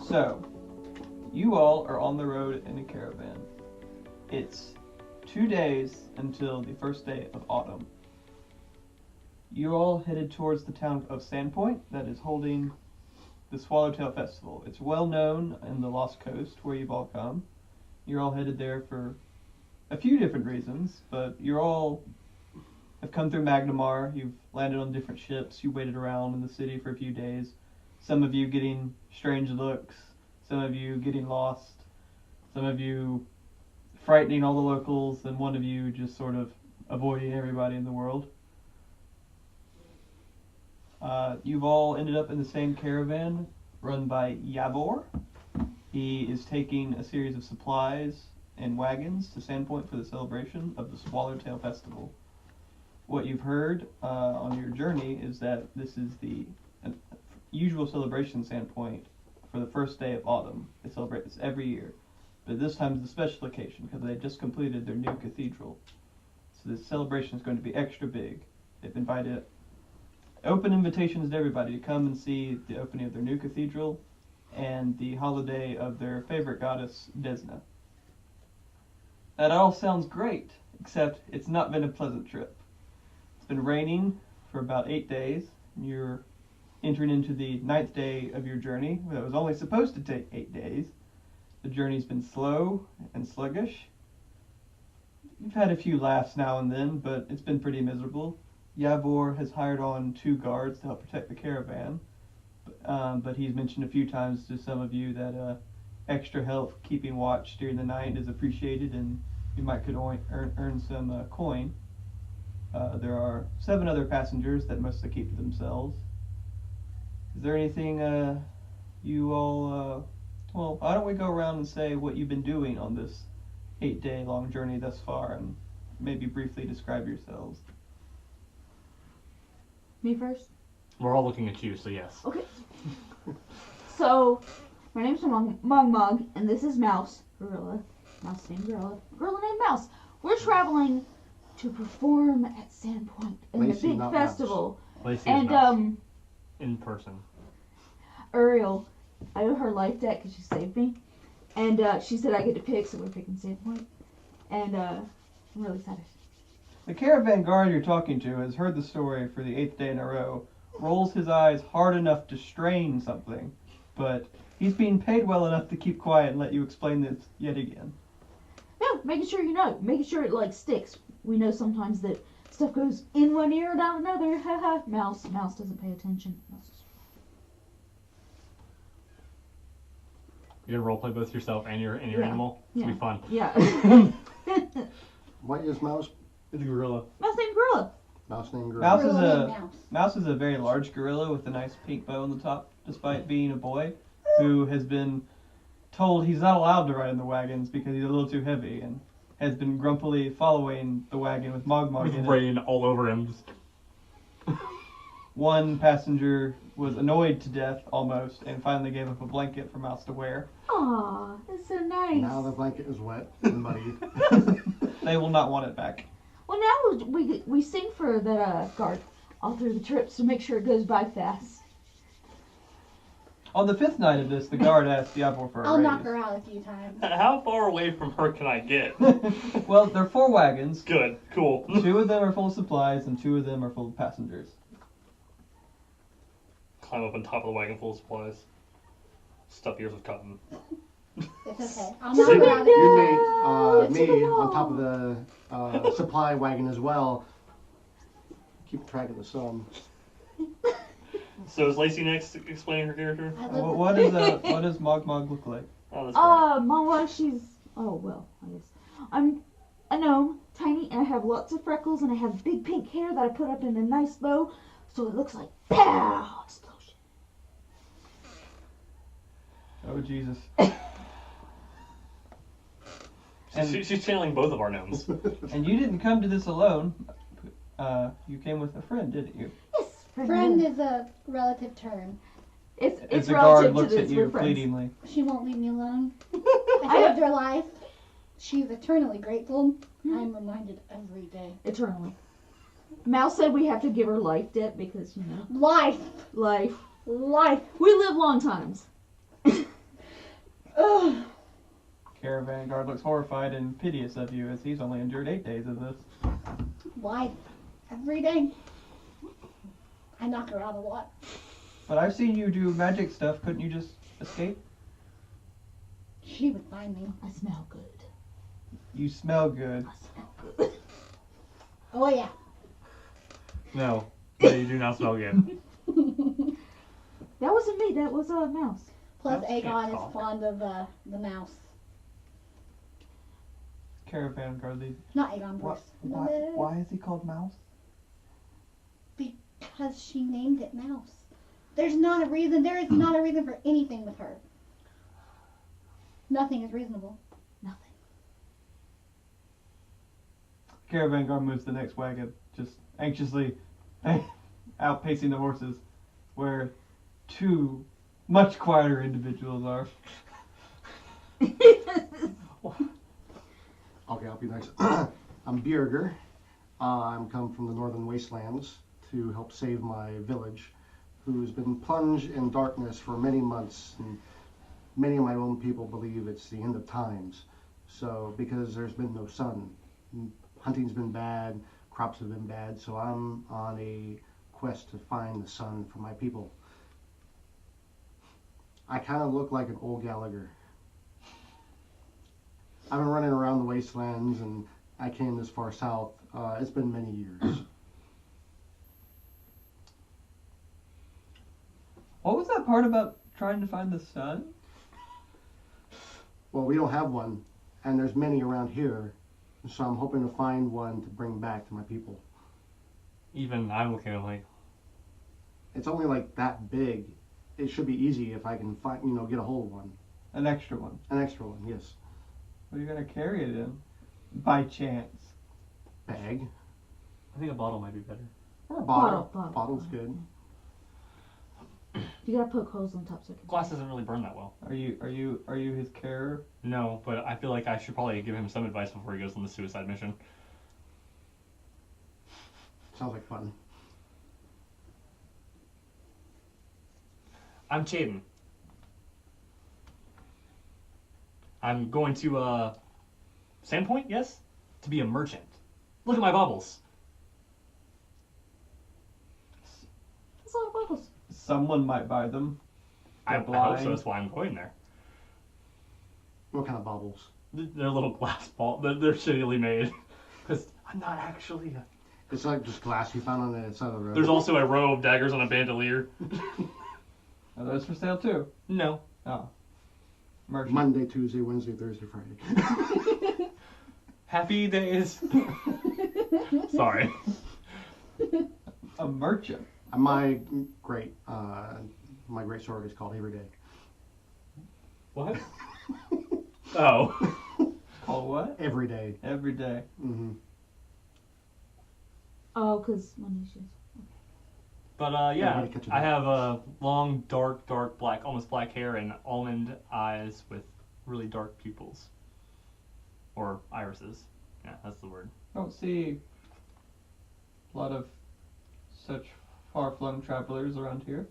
So, you all are on the road in a caravan. It's 2 days until the first day of autumn. You all headed towards the town of Sandpoint that is holding the Swallowtail Festival. It's well known in the Lost Coast where you've all come. You're all headed there for a few different reasons, but you're all have come through Magnamar. You've landed on different ships. You waited around in the city for a few days. Some of you getting strange looks. Some of you getting lost. Some of you frightening all the locals, and one of you just sort of avoiding everybody in the world. You've all ended up in the same caravan run by Yavor. He is taking a series of supplies and wagons to Sandpoint for the celebration of the Swallowtail Festival. What you've heard on your journey is that this is the usual celebration in Sandpoint for the first day of autumn. They celebrate this every year. But this time is a special occasion because they just completed their new cathedral. So this celebration is going to be extra big. They've invited open invitations to everybody to come and see the opening of their new cathedral and the holiday of their favorite goddess, Desna. That all sounds great, except it's not been a pleasant trip. It's been raining for about 8 days. You're entering into the 9th day of your journey. That was only supposed to take 8 days. The journey's been slow and sluggish. You've had a few laughs now and then, but it's been pretty miserable. Yavor has hired on 2 guards to help protect the caravan, but he's mentioned a few times to some of you that extra help keeping watch during the night is appreciated, and you might could earn some coin. There are 7 other passengers that mostly keep to themselves. Is there anything you all... well, why don't we go around and say what you've been doing on this 8-day long journey thus far, and maybe briefly describe yourselves. Me first? We're all looking at you, so yes. Okay. So, my name's Mug, and this is Mouse. Gorilla. Mouse named Gorilla. Gorilla named Mouse. We're traveling to perform at Sandpoint in Lacey, the big not festival. Lacey And, is Mouse. In person. Ariel, I owe her life debt because she saved me. And she said I get to pick, so we're picking Sandpoint. And I'm really excited. The caravan guard you're talking to has heard the story for the 8th day in a row, rolls his eyes hard enough to strain something, but he's being paid well enough to keep quiet and let you explain this yet again. No, making sure you know. Making sure it, like, sticks. We know sometimes that stuff goes in one ear and out another. Haha. Mouse doesn't pay attention. You're gonna roleplay both yourself and your animal? It's gonna be fun. Yeah. What is Mouse? It's a gorilla. Mouse named Gorilla. Mouse named Gorilla. Mouse is a very large gorilla with a nice pink bow on the top, despite being a boy who has been told he's not allowed to ride in the wagons because he's a little too heavy, and has been grumpily following the wagon with Mogmog With in it. rain all over him. One passenger was annoyed to death almost, and finally gave up a blanket for Mouse to wear. Aw, that's so nice. Now the blanket is wet and muddy. They will not want it back. Well, now we sing for the guard all through the trips to make sure it goes by fast. On the 5th night of this, the guard asked Yavor for a I'll raise. knock her out a few times. How far away from her can I get? Well, there are 4 wagons. Good, cool. 2 of them are full of supplies, and 2 of them are full of passengers. Climb up on top of the wagon full of supplies. Stuff ears with cotton. It's okay. I'll knock her out. You made me on top of the supply wagon as well. Keep track of the sum. So is Lacey next explaining her character? What does Mogmog look like? Oh, that's great. Mama, she's... Oh, well, I guess. I'm a gnome, tiny, and I have lots of freckles, and I have big pink hair that I put up in a nice bow, so it looks like pow! Explosion. Oh, Jesus. She's channeling both of our gnomes. And you didn't come to this alone. You came with a friend, didn't you? Yes, Friend is a relative term. It's the relative guard looks to at this. you We're friends. pleadingly. She won't leave me alone. I saved her life. She's eternally grateful. I'm reminded every day. Eternally. Mouse said we have to give her life debt because, you know. Life. Life. Life. We live long times. Ugh. Caravan guard looks horrified and piteous of you as he's only endured 8 days of this. Why? Every day. I knock her out a lot. But I've seen you do magic stuff. Couldn't you just escape? She would find me. I smell good. You smell good. I smell good. Oh yeah. No, you do not smell good. That wasn't me. That was a mouse. Plus, Mouse can't Aegon talk. is fond of the mouse. Caravan guard leads. Not Aegon, What? Bruce. Why is he called Mouse? Because she named it Mouse. There's not a reason. There is not a reason for anything with her. Nothing is reasonable. Nothing. Caravan guard moves to the next wagon, just anxiously outpacing the horses, where two much quieter individuals are. Okay, I'll be nice. I'm Bjerger. I'm come from the northern wastelands to help save my village, who's been plunged in darkness for many months. And many of my own people believe it's the end of times. So, because there's been no sun, hunting's been bad, crops have been bad, so I'm on a quest to find the sun for my people. I kind of look like an old Gallagher. I've been running around the wastelands and I came this far south. It's been many years. What was that part about trying to find the sun? Well, we don't have one, and there's many around here, so I'm hoping to find one to bring back to my people. Even I'm looking at like, It's only like that big. It should be easy if I can find, get a hold of one. An extra one. An extra one, yes. What are you gonna carry it in? By chance. Bag. I think a bottle might be better. Or a bottle. Bottle. Bottle's good. You gotta poke holes on top so it can. Glass doesn't really burn that well. Are you his carer? No, but I feel like I should probably give him some advice before he goes on the suicide mission. Sounds like fun. I'm Chaden. I'm going to, Sandpoint, yes? To be a merchant. Look at my bubbles. That's a lot of bubbles. Someone might buy them. I They're hope so, blind. that's why I'm going there. What kind of bubbles? They're little glass ball. They're shittily made. Because I'm not actually a... It's like just glass you found on the side of the road. There's also a row of daggers on a bandolier. Are those for sale too? No. Oh. Merchant. Monday, Tuesday, Wednesday, Thursday, Friday. Happy days. Sorry. A merchant. My great sword is called Every Day. What? Oh. Called what? Every day. Every day. Mm-hmm. Oh, because money shoes. But yeah, Everybody catch a I bit. have long, dark black, almost black hair and almond eyes with really dark pupils. Or irises. Yeah, that's the word. I don't see a lot of such far-flung travelers around here.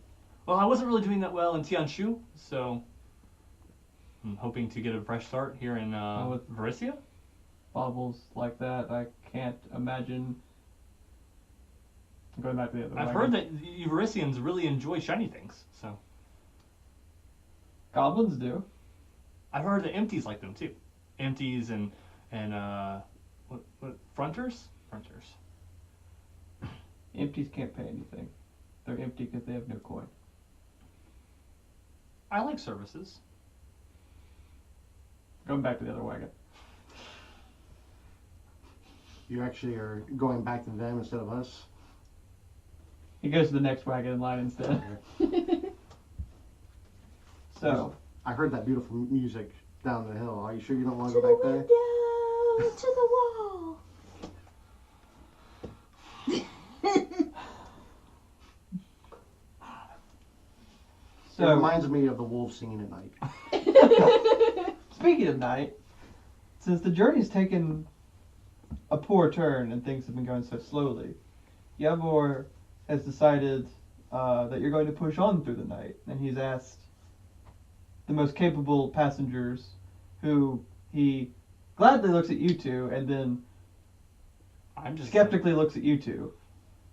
Well, I wasn't really doing that well in Tianshu, so I'm hoping to get a fresh start here in with- Varissia. Baubles like that, I can't imagine. Going back to the other I've wagon. heard that you Varissians really enjoy shiny things, so Goblins do. I've heard that empties like them too. Empties and what fronters? Fronters. Empties can't pay anything. They're empty because they have no coin. I like services. Going back to the other wagon. You actually are going back to them instead of us. He goes to the next wagon in line instead. So, I heard that beautiful music down the hill. Are you sure you don't want To to the go back there? window, to the wall. It so reminds me of the wolves singing at night. speaking of night, since the journey's taken a poor turn and things have been going so slowly, Yavor has decided that you're going to push on through the night, and he's asked the most capable passengers, who he gladly looks at you two and then I'm just skeptically looks at you two,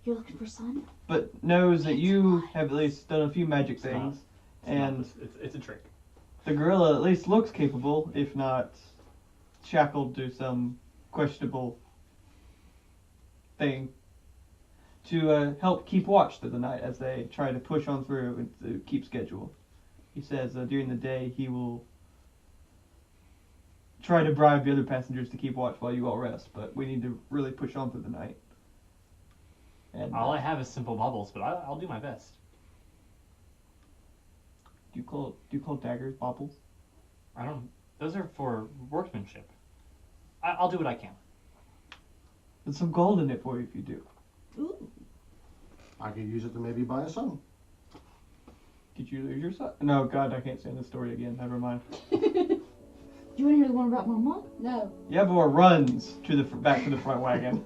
You're looking for sun? but knows that you have at least done a few magic things, and it's a trick. the gorilla at least looks capable, if not shackled to some questionable thing, to help keep watch through the night as they try to push on through and to keep schedule. He says during the day he will try to bribe the other passengers to keep watch while you all rest, but we need to really push on through the night. And All I have is simple bubbles, but I'll do my best. do you call daggers baubles? I don't. Those are for workmanship. I'll do what I can. There's some gold in it for you if you do. Ooh. I could use it to maybe buy a son. Did you lose your son? No, God, I can't stand this story again. Never mind. You want to hear the one about my mom? No. Yavor runs to the back to the front wagon.